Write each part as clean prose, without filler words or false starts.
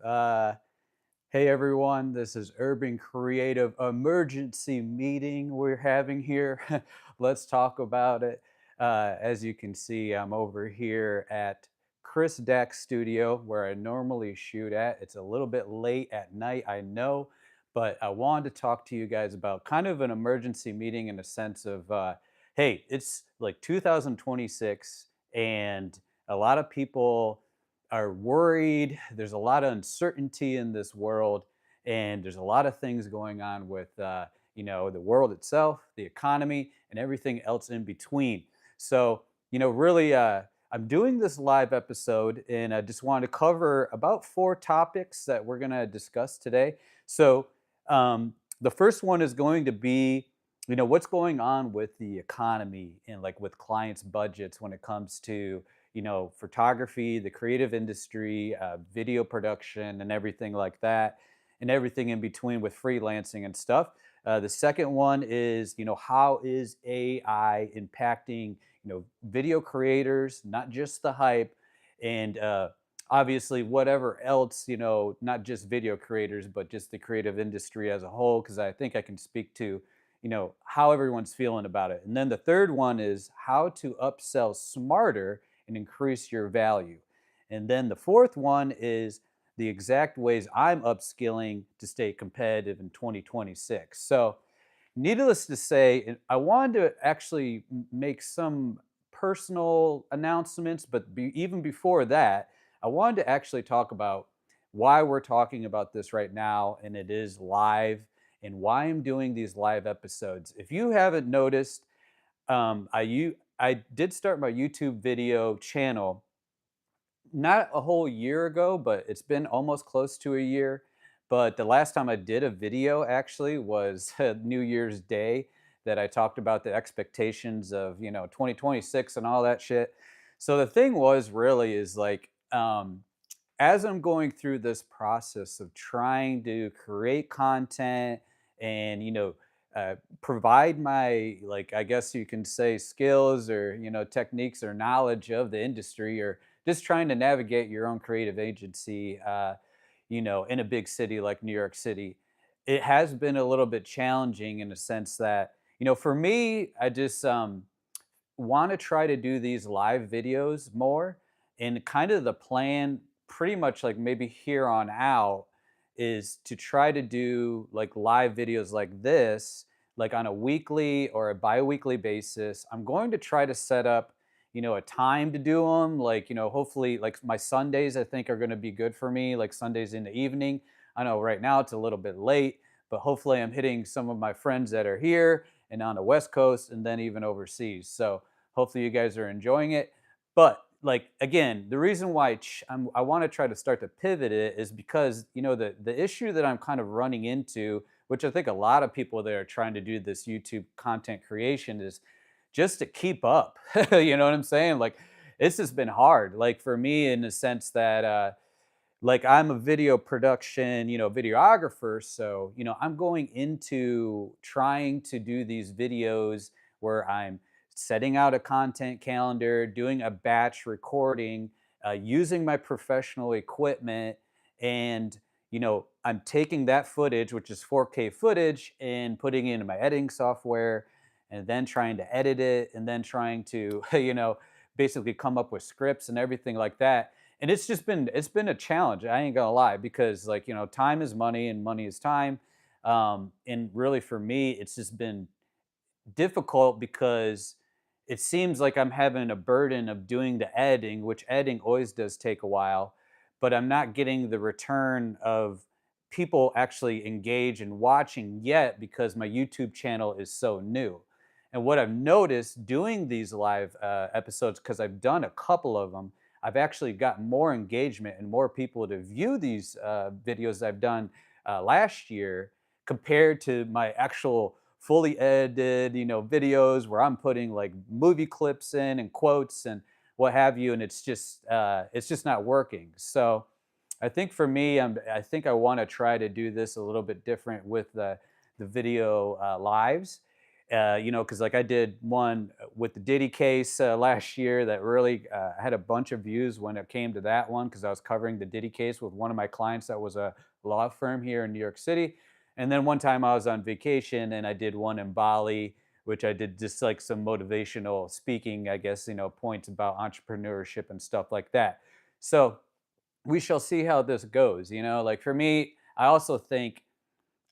Hey everyone, this is Urban Creative Emergency Meeting we're having here. Let's talk about it. As you can see, I'm over here at Chris Dack's studio where I normally shoot at. It's a little bit late at night, I know, but I wanted to talk to you guys about kind of an emergency meeting in a sense of, hey, it's like 2026 and a lot of people are worried. There's a lot of uncertainty in this world, and there's a lot of things going on with the world itself, the economy, and everything else in between. So, really, I'm doing this live episode, and I just wanted to cover about four topics that we're going to discuss today. So, the first one is going to be what's going on with the economy and like with clients budgets when it comes to photography, the creative industry, video production, and everything like that, and everything in between with freelancing and stuff. The second one is, how is AI impacting, video creators, not just the hype, and obviously whatever else, not just video creators, but just the creative industry as a whole, because I think I can speak to, how everyone's feeling about it. And then the third one is how to upsell smarter and increase your value. And then the fourth one is the exact ways I'm upskilling to stay competitive in 2026. So, needless to say, I wanted to actually make some personal announcements, but even before that, I wanted to actually talk about why we're talking about this right now, and it is live, and why I'm doing these live episodes. If you haven't noticed, I did start my YouTube video channel not a whole year ago, but it's been almost close to a year. But the last time I did a video actually was New Year's Day that I talked about the expectations of, 2026 and all that shit. So the thing was really is like as I'm going through this process of trying to create content and provide my, like, I guess you can say, skills or techniques or knowledge of the industry, or just trying to navigate your own creative agency, in a big city like New York City, it has been a little bit challenging in a sense that, for me, I just want to try to do these live videos more. And kind of the plan, pretty much like maybe here on out, is to try to do like live videos like this, like on a weekly or a bi-weekly basis. I'm going to try to set up, a time to do them. Like, hopefully, like my Sundays, I think are going to be good for me, like Sundays in the evening. I know right now it's a little bit late, but hopefully I'm hitting some of my friends that are here and on the West Coast and then even overseas. So hopefully you guys are enjoying it. But like again, the reason why I want to try to start to pivot it is because the issue that I'm kind of running into, which I think a lot of people that are trying to do this YouTube content creation, is just to keep up. You know what I'm saying? Like it's just been hard. Like for me, in the sense that like I'm a video production, videographer. So, I'm going into trying to do these videos where I'm setting out a content calendar, doing a batch recording, using my professional equipment. And, I'm taking that footage, which is 4K footage, and putting it into my editing software and then trying to edit it and then trying to, basically come up with scripts and everything like that. And it's been a challenge, I ain't gonna lie, because like time is money and money is time. And really for me it's just been difficult because it seems like I'm having a burden of doing the editing, which editing always does take a while, but I'm not getting the return of people actually engage and watching yet because my YouTube channel is so new. And what I've noticed doing these live episodes, because I've done a couple of them, I've actually got more engagement and more people to view these videos I've done last year compared to my actual fully edited, videos where I'm putting like movie clips in and quotes and what have you, and it's just not working. So I think for me, I think I want to try to do this a little bit different with the video lives. Because like I did one with the Diddy case last year that really had a bunch of views when it came to that one because I was covering the Diddy case with one of my clients that was a law firm here in New York City. And then one time I was on vacation and I did one in Bali, which I did just like some motivational speaking, I guess, points about entrepreneurship and stuff like that. So we shall see how this goes. Like for me, I also think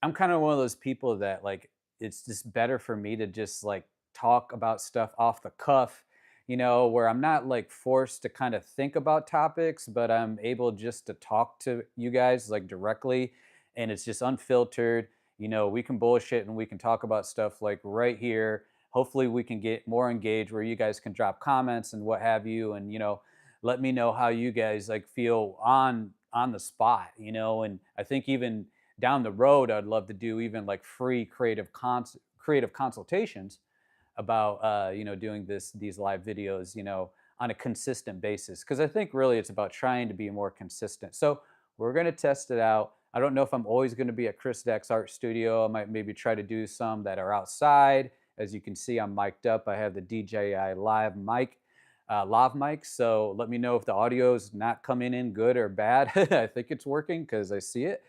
I'm kind of one of those people that like it's just better for me to just like talk about stuff off the cuff, where I'm not like forced to kind of think about topics, but I'm able just to talk to you guys like directly and it's just unfiltered. We can bullshit and we can talk about stuff like right here. Hopefully we can get more engaged where you guys can drop comments and what have you and let me know how you guys like feel on the spot, and I think even down the road, I'd love to do even like free creative consultations about doing these live videos, on a consistent basis. Because I think really it's about trying to be more consistent. So we're going to test it out. I don't know if I'm always going to be at Chris Deck's art studio. I might maybe try to do some that are outside. As you can see, I'm mic'd up. I have the DJI lav mic. So let me know if the audio is not coming in good or bad. I think it's working because I see it.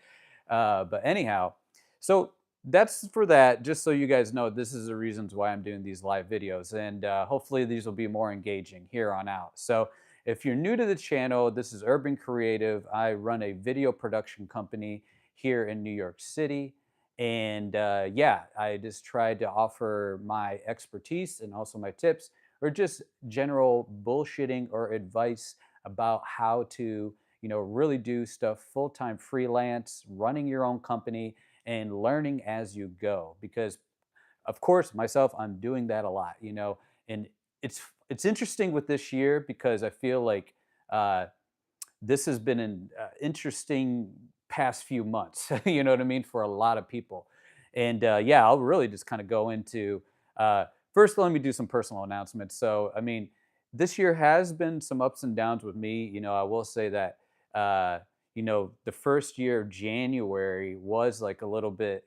But anyhow, so that's for that. Just so you guys know, this is the reasons why I'm doing these live videos, and hopefully these will be more engaging here on out. So if you're new to the channel, this is Urban Creative. I run a video production company here in New York City. And yeah, I just tried to offer my expertise and also my tips, or just general bullshitting or advice about how to really do stuff full-time freelance, running your own company and learning as you go. Because of course, myself, I'm doing that a lot, and it's interesting with this year because I feel like uh, this has been an interesting past few months, you know what I mean, for a lot of people. And yeah, I'll really just kind of go into first, let me do some personal announcements. So, I mean, this year has been some ups and downs with me. I will say that, uh, the first year of January was like a little bit,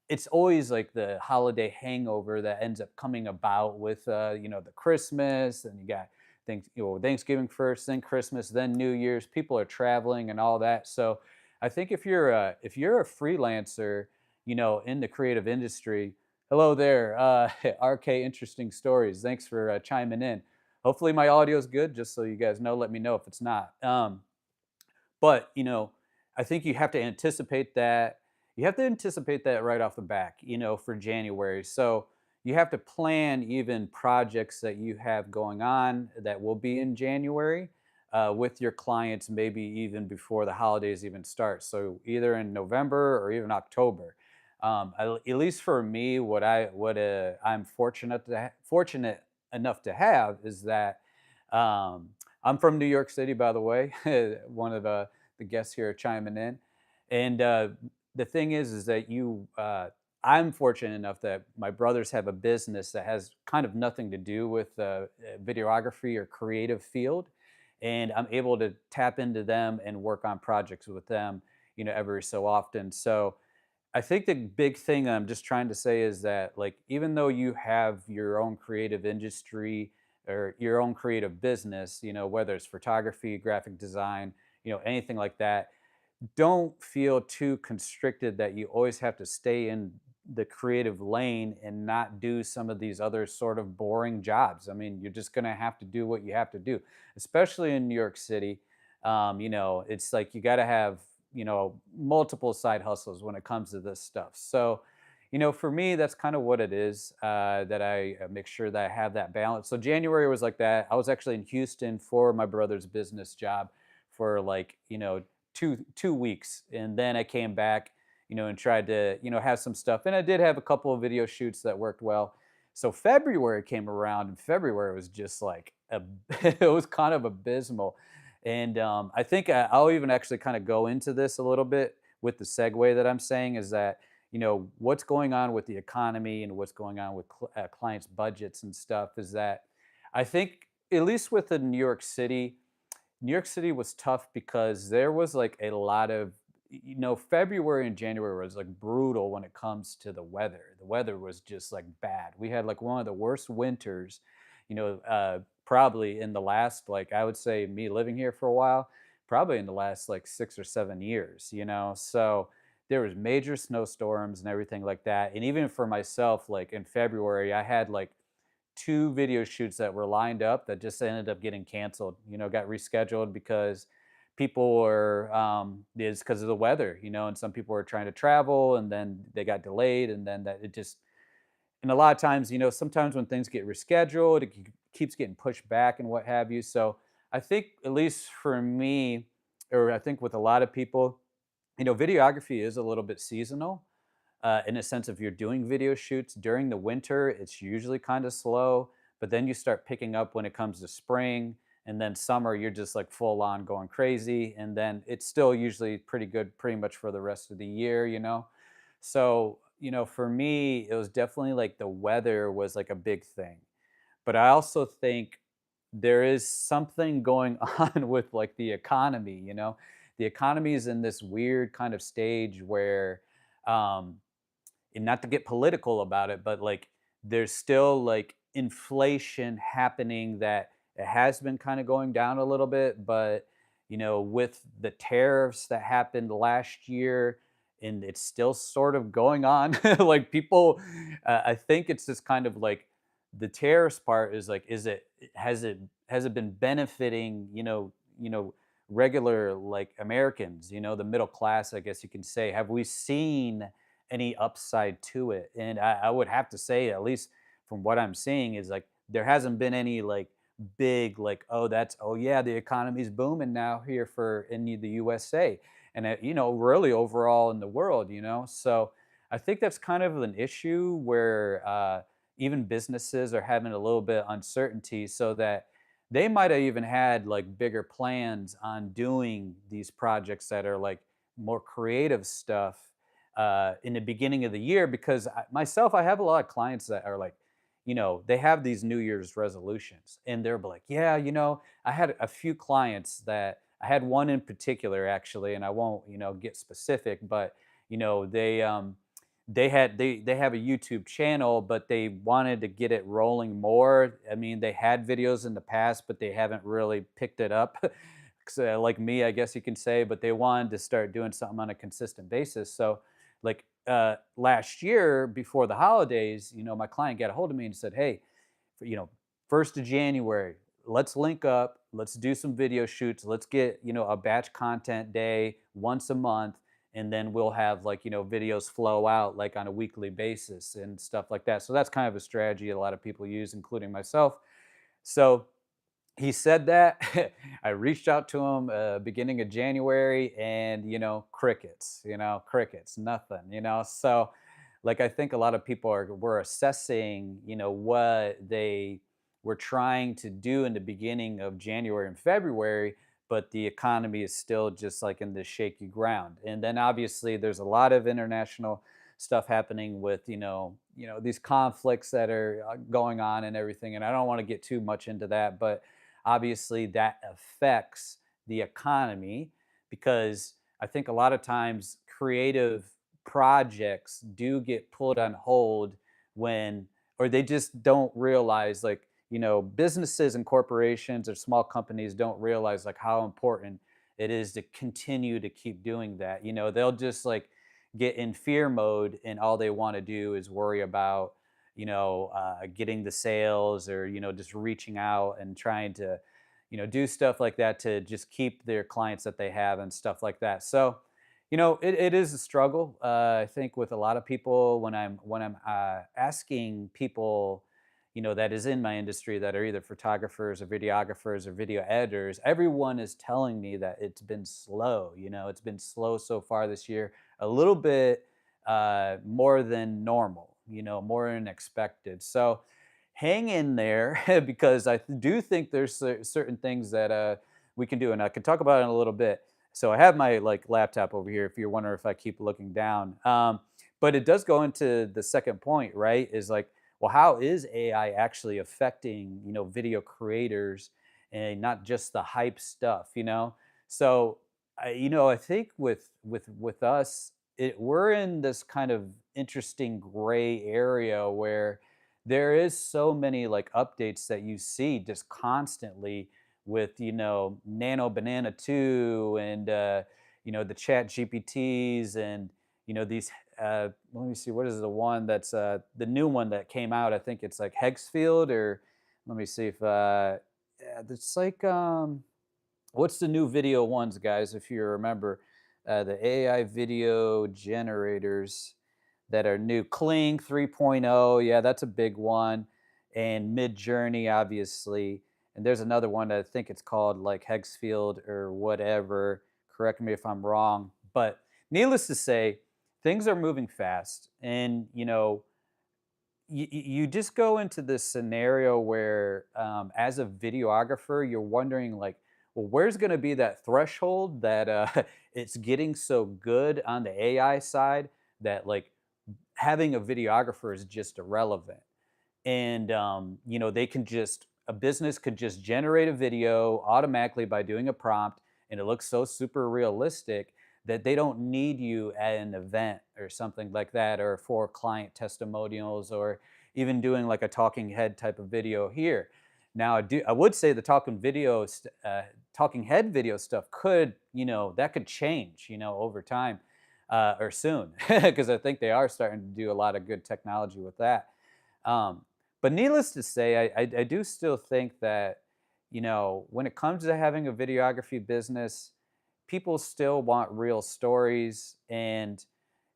it's always like the holiday hangover that ends up coming about with, the Christmas and you got Thanksgiving first, then Christmas, then New Year's. People are traveling and all that. So I think if you're a freelancer, in the creative industry, hello there, RK Interesting Stories. Thanks for chiming in. Hopefully my audio is good. Just so you guys know, let me know if it's not. But, I think you have to anticipate that. You have to anticipate that right off the back, for January. So you have to plan even projects that you have going on that will be in January with your clients, maybe even before the holidays even start. So either in November or even October. At least for me, I'm fortunate enough to have is that um, I'm from New York City, by the way. One of the guests here chiming in, and the thing is that I'm fortunate enough that my brothers have a business that has kind of nothing to do with videography or creative field, and I'm able to tap into them and work on projects with them, every so often. So I think the big thing I'm just trying to say is that, like, even though you have your own creative industry or your own creative business, whether it's photography, graphic design, anything like that, don't feel too constricted that you always have to stay in the creative lane and not do some of these other sort of boring jobs. I mean, you're just going to have to do what you have to do, especially in New York City. It's like you got to have, multiple side hustles when it comes to this stuff. So, for me, that's kind of what it is, that I make sure that I have that balance. So January was like that. I was actually in Houston for my brother's business job for like, two weeks. And then I came back, and tried to, have some stuff. And I did have a couple of video shoots that worked well. So February came around, and February was just like it was kind of abysmal. And I think I'll even actually kind of go into this a little bit with the segue that I'm saying is that, what's going on with the economy and what's going on with clients' budgets and stuff is that I think, at least within New York City was tough because there was like a lot of February and January was like brutal when it comes to the weather. The weather was just like bad. We had like one of the worst winters, probably in the last, like, I would say, me living here for a while, probably in the last like 6 or 7 years. So there was major snowstorms and everything like that. And even for myself, like in February, I had like two video shoots that were lined up that just ended up getting canceled, got rescheduled because people were is because of the weather, and some people were trying to travel and then they got delayed and then that it just and a lot of times, sometimes when things get rescheduled, it keeps getting pushed back and what have you. So I think, at least for me, or I think with a lot of people, videography is a little bit seasonal, in a sense. If you're doing video shoots during the winter, it's usually kind of slow, but then you start picking up when it comes to spring, and then summer, you're just like full on going crazy, and then it's still usually pretty good pretty much for the rest of the year. So, for me, it was definitely like the weather was like a big thing. But I also think there is something going on with like the economy. The economy is in this weird kind of stage where, um, and not to get political about it, but like there's still like inflation happening that it has been kind of going down a little bit, but with the tariffs that happened last year, and it's still sort of going on, like people, I think it's just kind of like the tariffs part is like, has it been benefiting, regular like Americans, the middle class, I guess you can say. Have we seen any upside to it? And I would have to say, at least from what I'm seeing, is like there hasn't been any like big like, oh yeah, the economy's booming now here for in the USA, and really overall in the world. So I think that's kind of an issue where even businesses are having a little bit of uncertainty, so that they might have even had like bigger plans on doing these projects that are like more creative stuff in the beginning of the year. Because myself, I have a lot of clients that are like, they have these New Year's resolutions, and they're like, yeah, I had a few clients that I had one in particular actually, and I won't, get specific, but they have a YouTube channel, but they wanted to get it rolling more. I mean, they had videos in the past, but they haven't really picked it up. Like me, I guess you can say, but they wanted to start doing something on a consistent basis. So, like last year before the holidays, my client got a hold of me and said, "Hey, for, 1st of January, let's link up, let's do some video shoots, let's get, a batch content day once a month, and then we'll have like, videos flow out like on a weekly basis and stuff like that." So that's kind of a strategy a lot of people use, including myself. So he said that. I reached out to him beginning of January, and crickets, crickets, nothing. So like I think a lot of people were assessing, what they were trying to do in the beginning of January and February, but the economy is still just like in this shaky ground. And then obviously there's a lot of international stuff happening with, these conflicts that are going on and everything. And I don't want to get too much into that, but obviously that affects the economy, because I think a lot of times creative projects do get put on hold when, or they just don't realize, like, businesses and corporations or small companies don't realize like how important it is to continue to keep doing that. They'll just like get in fear mode, and all they want to do is worry about getting the sales, or just reaching out and trying to do stuff like that to just keep their clients that they have and stuff like that. So it is a struggle, I think, with a lot of people. When I'm asking people that is in my industry, that are either photographers or videographers or video editors, everyone is telling me that it's been slow. It's been slow so far this year, a little bit more than normal, more than expected. So hang in there, because do think there's certain things that we can do, and I can talk about it in a little bit. So I have my like laptop over here, if you're wondering if I keep looking down. But it does go into the second point, right? Is like, well, how is AI actually affecting video creators, and not just the hype stuff? So I think with us, we're in this kind of interesting gray area where there is so many like updates that you see just constantly with Nano Banana 2 and the Chat GPTs and these let me see what is the one that's the new one that came out. I think it's like Hexfield or let me see if yeah, it's like what's the new video ones, guys? If you remember, the AI video generators that are new. Kling 3.0, yeah, that's a big one. And Mid Journey, obviously. And there's another one that I think it's called like Hexfield or whatever. Correct me if I'm wrong. But needless to say, things are moving fast. And, you just go into this scenario where as a videographer you're wondering like, well, where's going to be that threshold that it's getting so good on the AI side that like having a videographer is just irrelevant. And they can just a business could just generate a video automatically by doing a prompt, and it looks so super realistic that they don't need you at an event or something like that, or for client testimonials, or even doing like a talking head type of video here. Now I would say the talking head video stuff could that could change over time, or soon, because I think they are starting to do a lot of good technology with that. um, but needless to say, I do still think that, when it comes to having a videography business, people still want real stories. And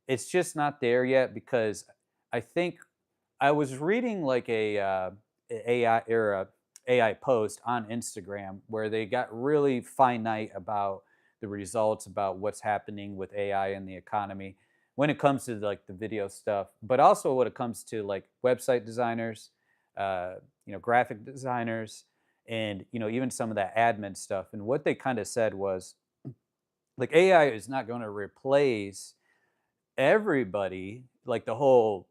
it's just not there yet because I think I was reading like AI or a AI post on Instagram where they got really finite about the results about what's happening with AI in the economy when it comes to like the video stuff, but also when it comes to like website designers, graphic designers, and even some of that admin stuff. And what they kind of said was like AI is not going to replace everybody, like the whole,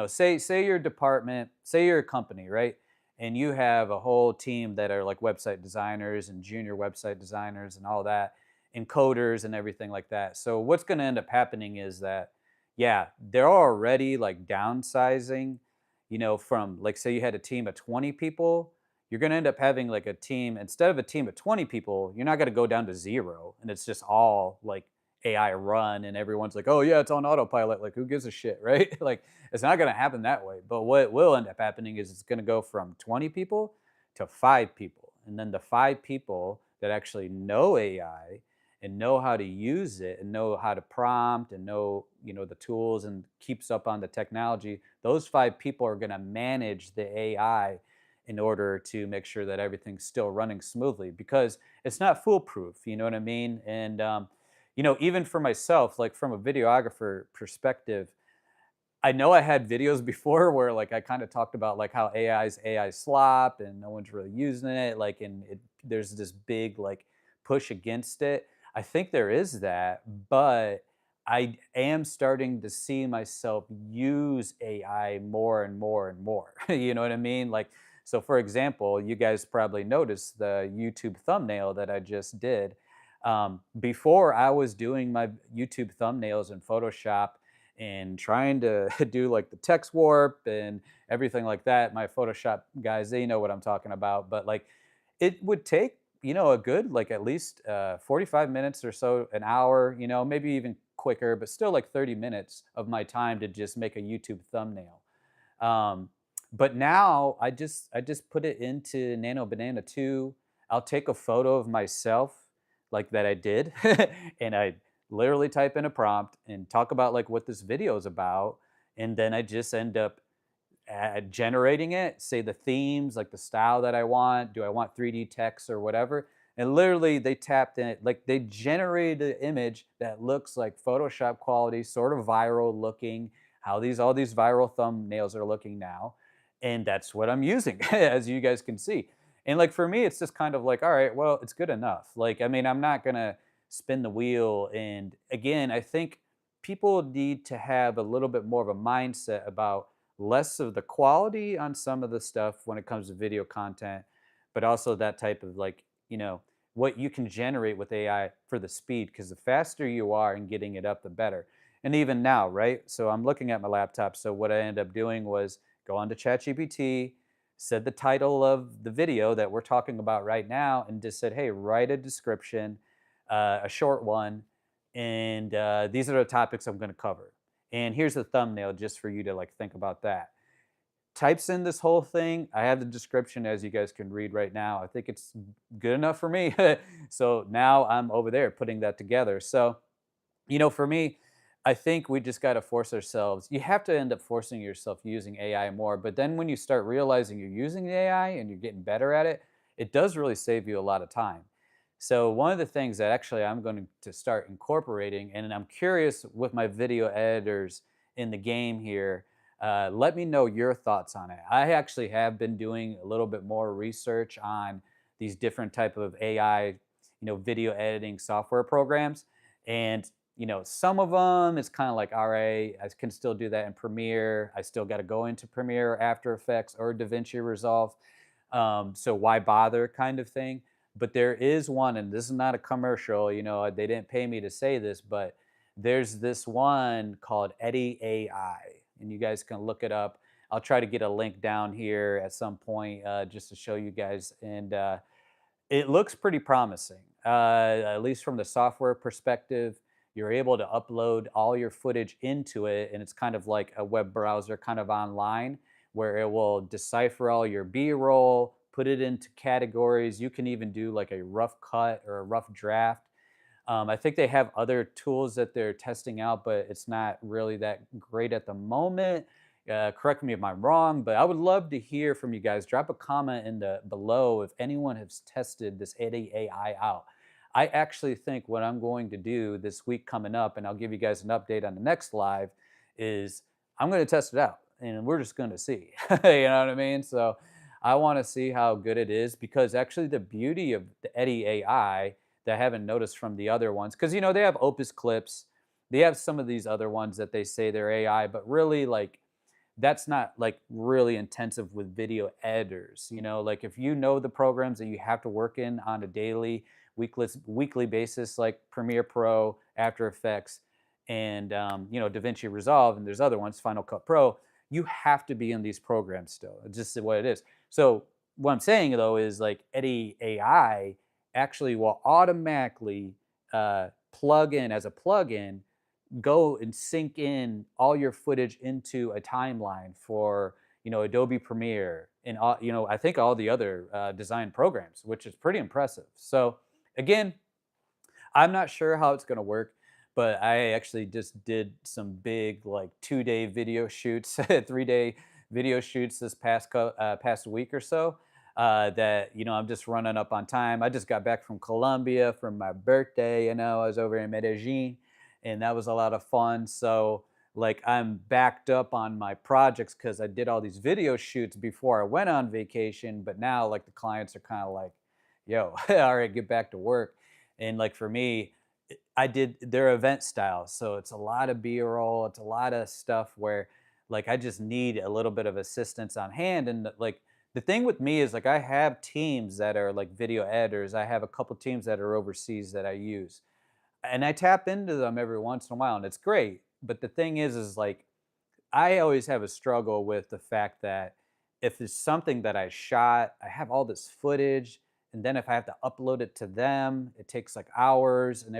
say your department, say you're a company, right? And you have a whole team that are like website designers and junior website designers and all that, and coders and everything like that. So what's going to end up happening is that, yeah, they're already like downsizing, from like, say you had a team of 20 people, you're going to end up having like a team, instead of a team of 20 people, you're not going to go down to zero. And it's just all like AI run, and everyone's like, "Oh yeah, it's on autopilot." Like, who gives a shit, right? Like, it's not going to happen that way. But what will end up happening is it's going to go from 20 people to 5 people, and then the 5 people that actually know AI and know how to use it and know how to prompt and know the tools and keeps up on the technology. Those 5 people are going to manage the AI in order to make sure that everything's still running smoothly, because it's not foolproof. You know what I mean? And even for myself, like from a videographer perspective, I know I had videos before where like I kind of talked about like how AI's AI slop and no one's really using it. Like, and there's this big like push against it. I think there is that, but I am starting to see myself use AI more and more and more. You know what I mean? Like, so for example, you guys probably noticed the YouTube thumbnail that I just did. Before I was doing my YouTube thumbnails in Photoshop and trying to do like the text warp and everything like that. My Photoshop guys, they know what I'm talking about. But like, it would take a good like at least 45 minutes or so, an hour, maybe even quicker, but still like 30 minutes of my time to just make a YouTube thumbnail. Um, but now I just put it into Nano Banana 2. I'll take a photo of myself like that I did, and I literally type in a prompt and talk about like what this video is about, and then I just end up generating it, say the themes, like the style that I want. Do I want 3D text or whatever? And literally, they tapped in it, like they generated an image that looks like Photoshop quality, sort of viral looking. How these all these viral thumbnails are looking now, and that's what I'm using, as you guys can see. And like for me, it's just kind of like, all right, well, it's good enough. Like, I mean, I'm not gonna spin the wheel. And again, I think people need to have a little bit more of a mindset about less of the quality on some of the stuff when it comes to video content, but also that type of like, what you can generate with AI for the speed, because the faster you are in getting it up, the better. And even now, right? So I'm looking at my laptop. So what I ended up doing was go onto ChatGPT, said the title of the video that we're talking about right now, and just said, hey, write a description, a short one, and these are the topics I'm going to cover. And here's the thumbnail just for you to like think about that. Types in this whole thing. I have the description as you guys can read right now. I think it's good enough for me. So now I'm over there putting that together. So for me, I think we just got to force ourselves. You have to end up forcing yourself using AI more. But then when you start realizing you're using the AI and you're getting better at it, it does really save you a lot of time. So one of the things that actually I'm going to start incorporating, and I'm curious with my video editors in the game here, let me know your thoughts on it. I actually have been doing a little bit more research on these different type of AI, video editing software programs, and some of them it's kind of like, all right, I can still do that in Premiere. I still got to go into Premiere, After Effects, or DaVinci Resolve. So why bother, kind of thing. But there is one, and this is not a commercial. They didn't pay me to say this, but there's this one called Eddie AI, and you guys can look it up. I'll try to get a link down here at some point just to show you guys. And it looks pretty promising, at least from the software perspective. You're able to upload all your footage into it, and it's kind of like a web browser, kind of online, where it will decipher all your B-roll, put it into categories. You can even do like a rough cut or a rough draft. I think they have other tools that they're testing out, but it's not really that great at the moment. Correct me if I'm wrong, but I would love to hear from you guys. Drop a comment in the below if anyone has tested this Eddie AI out. I actually think what I'm going to do this week coming up, and I'll give you guys an update on the next live, is I'm going to test it out, and we're just going to see. You know what I mean? So I want to see how good it is, because actually the beauty of the Eddie AI that I haven't noticed from the other ones, because they have Opus Clips, they have some of these other ones that they say they're AI, but really like that's not like really intensive with video editors. Like if the programs that you have to work in on a daily, weekly basis, like Premiere Pro, After Effects, and DaVinci Resolve, and there's other ones, Final Cut Pro, you have to be in these programs still. It's just what it is. So what I'm saying though is like Eddie AI actually will automatically plug in as a plugin, go and sync in all your footage into a timeline for Adobe Premiere and all, I think all the other design programs, which is pretty impressive. So again, I'm not sure how it's going to work, but I actually just did some big like 2-day video shoots, 3-day video shoots this past week or so. That I'm just running up on time. I just got back from Colombia from my birthday. I was over in Medellin, and that was a lot of fun. So like I'm backed up on my projects because I did all these video shoots before I went on vacation. But now like the clients are kind of like, yo, all right, get back to work. And like for me, I did their event style. So it's a lot of B-roll. It's a lot of stuff where like I just need a little bit of assistance on hand. And like the thing with me is like I have teams that are like video editors. I have a couple teams that are overseas that I use. And I tap into them every once in a while, and it's great. But the thing is like I always have a struggle with the fact that if it's something that I shot, I have all this footage, and then if I have to upload it to them, it takes like hours, and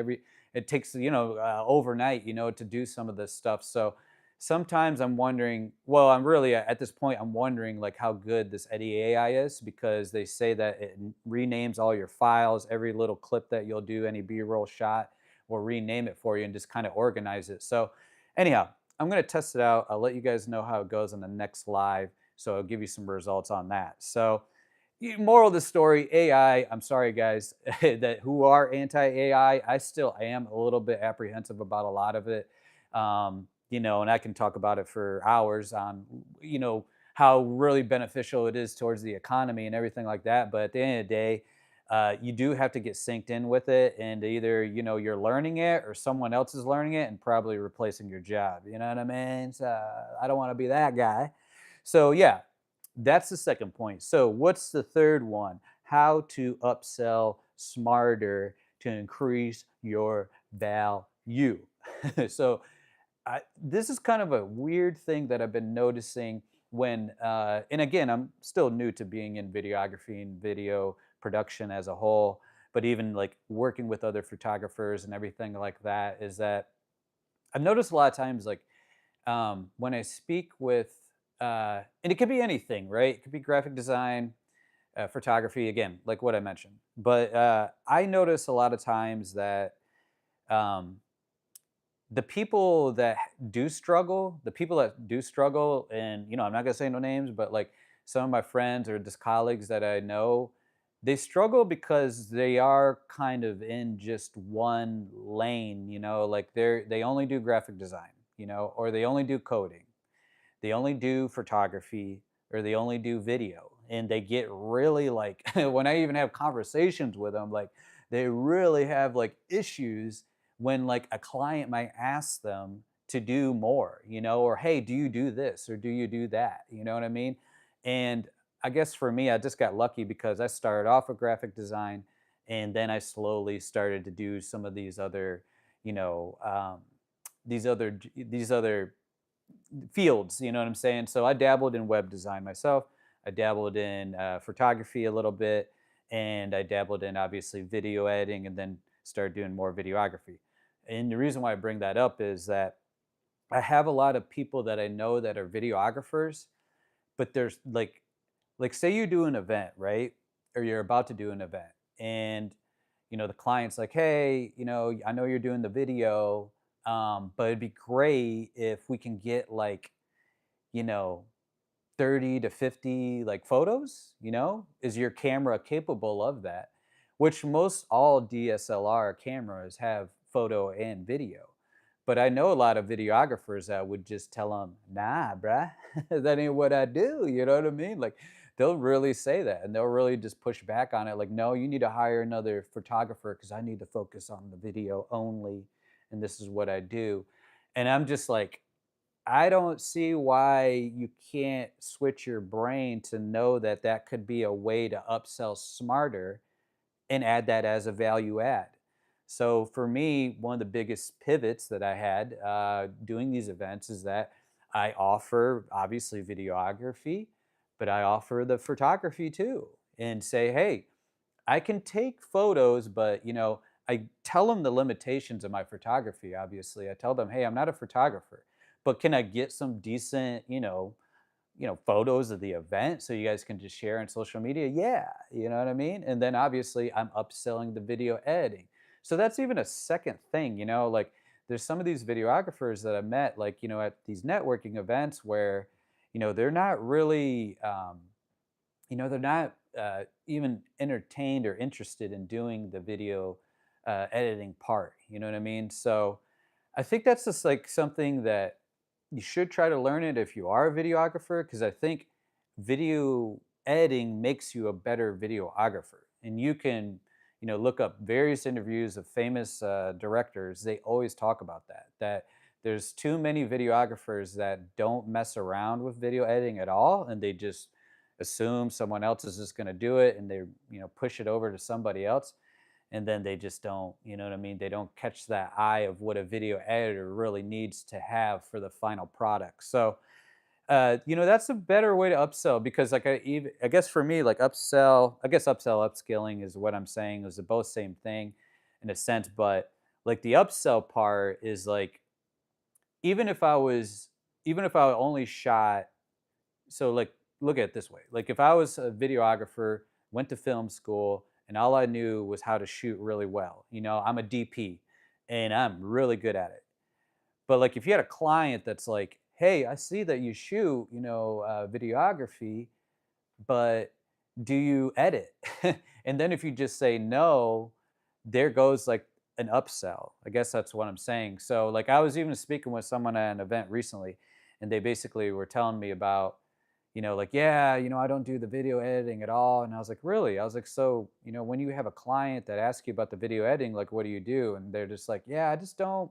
it takes overnight, to do some of this stuff. So sometimes I'm wondering. Well, I'm really at this point. I'm wondering like how good this Eddie AI is, because they say that it renames all your files, every little clip that you'll do, any B-roll shot will rename it for you and just kind of organize it. So anyhow, I'm going to test it out. I'll let you guys know how it goes in the next live. So I'll give you some results on that. So moral of the story, AI, I'm sorry guys that who are anti-AI, I still am a little bit apprehensive about a lot of it. And I can talk about it for hours on, how really beneficial it is towards the economy and everything like that. But at the end of the day, you do have to get synced in with it, and either you're learning it or someone else is learning it and probably replacing your job. You know what I mean? So I don't want to be that guy. So yeah, that's the second point. So what's the third one? How to upsell smarter to increase your value. So this is kind of a weird thing that I've been noticing when, and again, I'm still new to being in videography and video production as a whole, but even like working with other photographers and everything like that, is that I've noticed a lot of times, like when I speak with, and it could be anything, right? It could be graphic design, photography, again, like what I mentioned. But I notice a lot of times that um, the people that do struggle, and I'm not gonna say no names, but like some of my friends or just colleagues that I know, they struggle because they are kind of in just one lane, like they only do graphic design, or they only do coding, they only do photography, or they only do video, and they get really like when I even have conversations with them, like they really have like issues when like a client might ask them to do more, or hey, do you do this or do you do that, you know what I mean? And I guess for me, I just got lucky because I started off with graphic design, and then I slowly started to do some of these other, you know these other fields, you know what I'm saying? So I dabbled in web design myself. I dabbled in photography a little bit, and I dabbled in obviously video editing, and then started doing more videography. And the reason why I bring that up is that I have a lot of people that I know that are videographers, but there's like say you do an event, right? Or you're about to do an event, and the client's like, hey, I know you're doing the video, but it'd be great if we can get like, you know 30 to 50 like photos. Is your camera capable of that? Which most all DSLR cameras have photo and video. But I know a lot of videographers that would just tell them, nah, bruh, that ain't what I do. You know what I mean? Like they'll really say that, and they'll really just push back on it. Like, no, you need to hire another photographer because I need to focus on the video only. And this is what I do. And I'm just like, I don't see why you can't switch your brain to know that that could be a way to upsell smarter and add that as a value add. So for me, one of the biggest pivots that I had doing these events is that I offer obviously videography, but I offer the photography too, and say, hey, I can take photos, but I tell them the limitations of my photography. Obviously, I tell them, hey, I'm not a photographer, but can I get some decent, photos of the event so you guys can just share on social media? Yeah, you know what I mean? And then obviously I'm upselling the video editing. So that's even a second thing, like there's some of these videographers that I met, like, at these networking events where, they're not really, they're not even entertained or interested in doing the video editing part. You know what I mean? So I think that's just like something that you should try to learn it if you are a videographer, because I think video editing makes you a better videographer. And you can, look up various interviews of famous directors. They always talk about that there's too many videographers that don't mess around with video editing at all, and they just assume someone else is just going to do it, and they push it over to somebody else, and then they just don't, you know what I mean? They don't catch that eye of what a video editor really needs to have for the final product. So, that's a better way to upsell, because like I guess for me, like upskilling is what I'm saying, is both same thing in a sense, but like the upsell part is like, even if I was, even if I only shot, so like look at it this way, like if I was a videographer, went to film school, and all I knew was how to shoot really well, I'm a DP and I'm really good at it. But like if you had a client that's like, hey, I see that you shoot, videography, but do you edit? And then if you just say no, there goes like an upsell. I guess that's what I'm saying. So like I was even speaking with someone at an event recently, and they basically were telling me about, like, yeah, I don't do the video editing at all. And I was like, really? I was like, so, when you have a client that asks you about the video editing, like, what do you do? And they're just like, yeah, I just don't.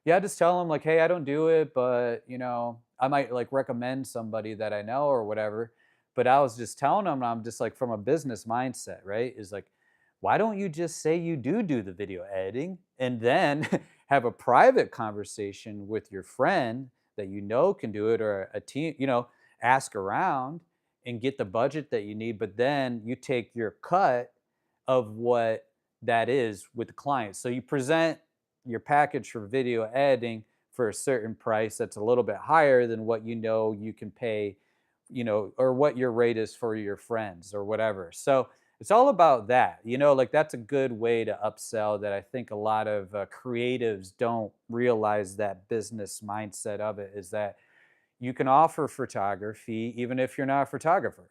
Yeah, I just tell them like, hey, I don't do it, but I might like recommend somebody that I know or whatever. But I was just telling them, I'm just like, from a business mindset, right? Is like, why don't you just say you do the video editing and then have a private conversation with your friend that you know can do it, or a team, ask around and get the budget that you need, but then you take your cut of what that is with the client. So you present your package for video editing for a certain price that's a little bit higher than what you can pay, or what your rate is for your friends or whatever. So it's all about that, like that's a good way to upsell that I think a lot of creatives don't realize. That business mindset of it is that you can offer photography even if you're not a photographer.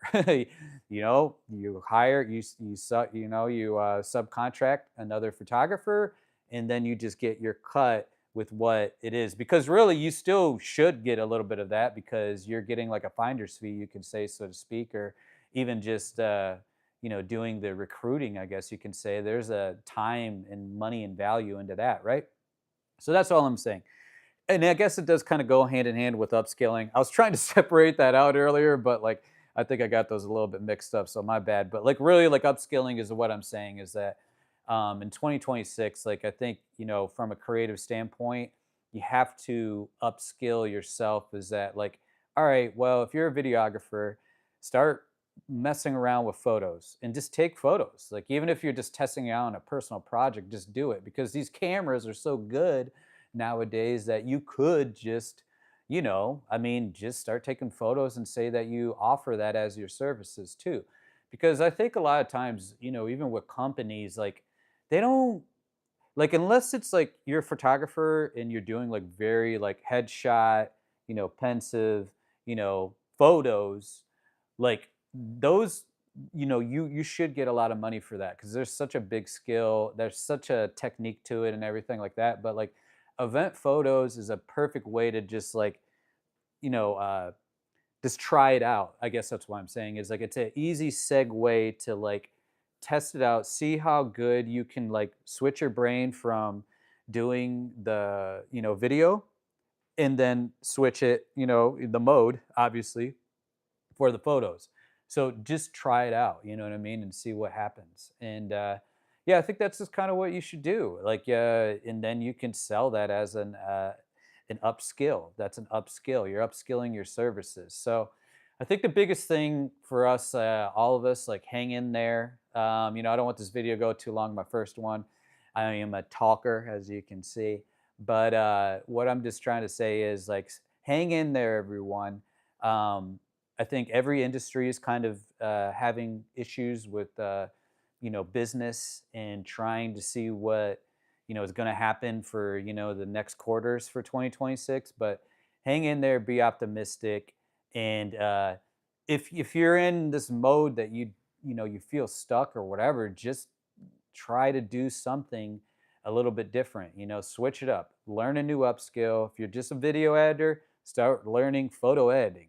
You hire you subcontract another photographer, and then you just get your cut with what it is, because really you still should get a little bit of that because you're getting like a finder's fee, you can say, so to speak, or even just doing the recruiting, I guess you can say. There's a time and money and value into that, right? So that's all I'm saying. And I guess it does kind of go hand in hand with upskilling. I was trying to separate that out earlier, but like I think I got those a little bit mixed up, so my bad. But like really, like upskilling is what I'm saying is that in 2026, like I think from a creative standpoint, you have to upskill yourself. Is that like, all right, well, if you're a videographer, start messing around with photos and just take photos. Like even if you're just testing out on a personal project, just do it, because these cameras are so good nowadays that you could just, I mean, just start taking photos and say that you offer that as your services too. Because I think a lot of times, even with companies, like they don't, like, unless it's like you're a photographer and you're doing like very like headshot, pensive, photos, like those, you should get a lot of money for that because there's such a big skill, there's such a technique to it and everything like that. But like event photos is a perfect way to just like, you know, uh, just try it out. I guess that's what I'm saying is like it's an easy segue to like test it out, see how good you can like switch your brain from doing the, video, and then switch it, the mode, obviously, for the photos. So just try it out, you know what I mean, and see what happens. And yeah, I think that's just kind of what you should do. Like, and then you can sell that as an upskill. That's an upskill. You're upskilling your services. So I think the biggest thing for us, all of us, like hang in there. I don't want this video to go too long. My first one. I am a talker, as you can see. But what I'm just trying to say is like, hang in there, everyone. Um, I think every industry is kind of having issues with, business and trying to see what, is going to happen for, the next quarters for 2026. But hang in there, be optimistic, and if you're in this mode that you feel stuck or whatever, just try to do something a little bit different. Switch it up, learn a new upskill. If you're just a video editor, start learning photo editing.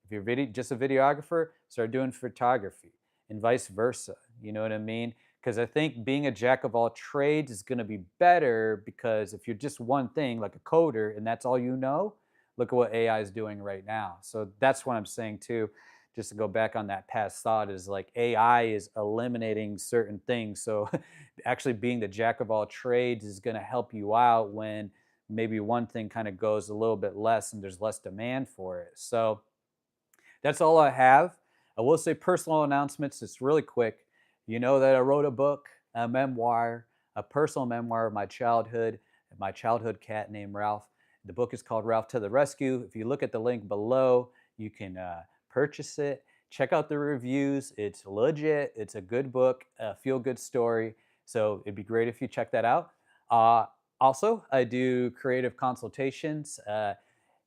If you're just a videographer, start doing photography, and vice versa. You know what I mean? Because I think being a jack of all trades is going to be better, because if you're just one thing, like a coder, and that's all you know, look at what AI is doing right now. So that's what I'm saying too. Just to go back on that past thought, is like AI is eliminating certain things. So actually being the jack of all trades is going to help you out when maybe one thing kind of goes a little bit less and there's less demand for it. So that's all I have. I will say personal announcements. It's really quick. You know that I wrote a book, a memoir, a personal memoir of my childhood cat named Ralph. The book is called Ralph to the Rescue. If you look at the link below, you can purchase it. Check out the reviews. It's legit. It's a good book, a feel-good story. So it'd be great if you check that out. Uh, Also, I do creative consultations.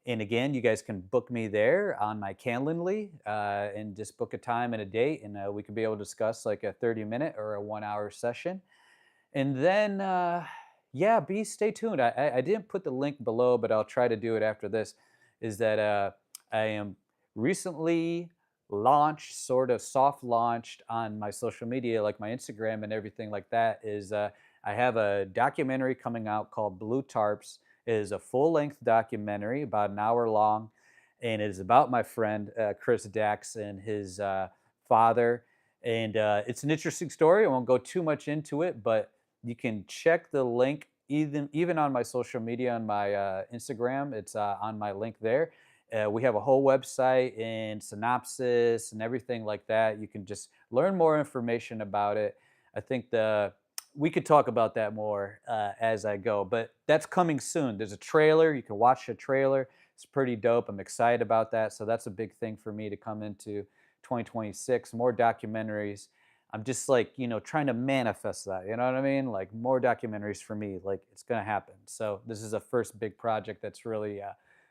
And again, you guys can book me there on my Calendly, and just book a time and a date, and we could be able to discuss like a 30-minute or a 1 hour session. And then, yeah, stay tuned. I didn't put the link below, but I'll try to do it after this. Is that I am recently launched, sort of soft launched on my social media, like my Instagram and everything like that. Is I have a documentary coming out called Blue Tarps. It is a full-length documentary, about an hour long, and it is about my friend Chris Dax and his father. And it's an interesting story. I won't go too much into it, but you can check the link even on my social media on my Instagram. It's on my link there. We have a whole website and synopsis and everything like that. You can just learn more information about it. I think the we could talk about that more as I go, but that's coming soon. There's a trailer. You can watch the trailer. It's pretty dope. I'm excited about that. So that's a big thing for me to come into 2026. More documentaries. I'm just like, trying to manifest that. You know what I mean? Like more documentaries for me. Like it's going to happen. So this is a first big project that's really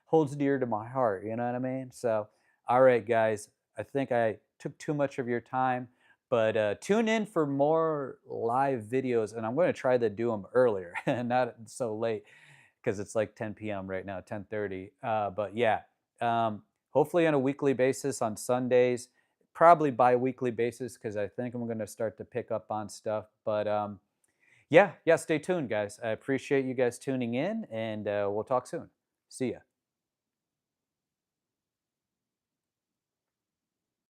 holds dear to my heart. You know what I mean? So, all right, guys. I think I took too much of your time. But tune in for more live videos, and I'm going to try to do them earlier, not so late, because it's like 10 p.m. right now, 10:30. But yeah, hopefully on a weekly basis on Sundays, probably bi-weekly basis, because I think I'm going to start to pick up on stuff. But yeah, stay tuned, guys. I appreciate you guys tuning in, and we'll talk soon. See ya.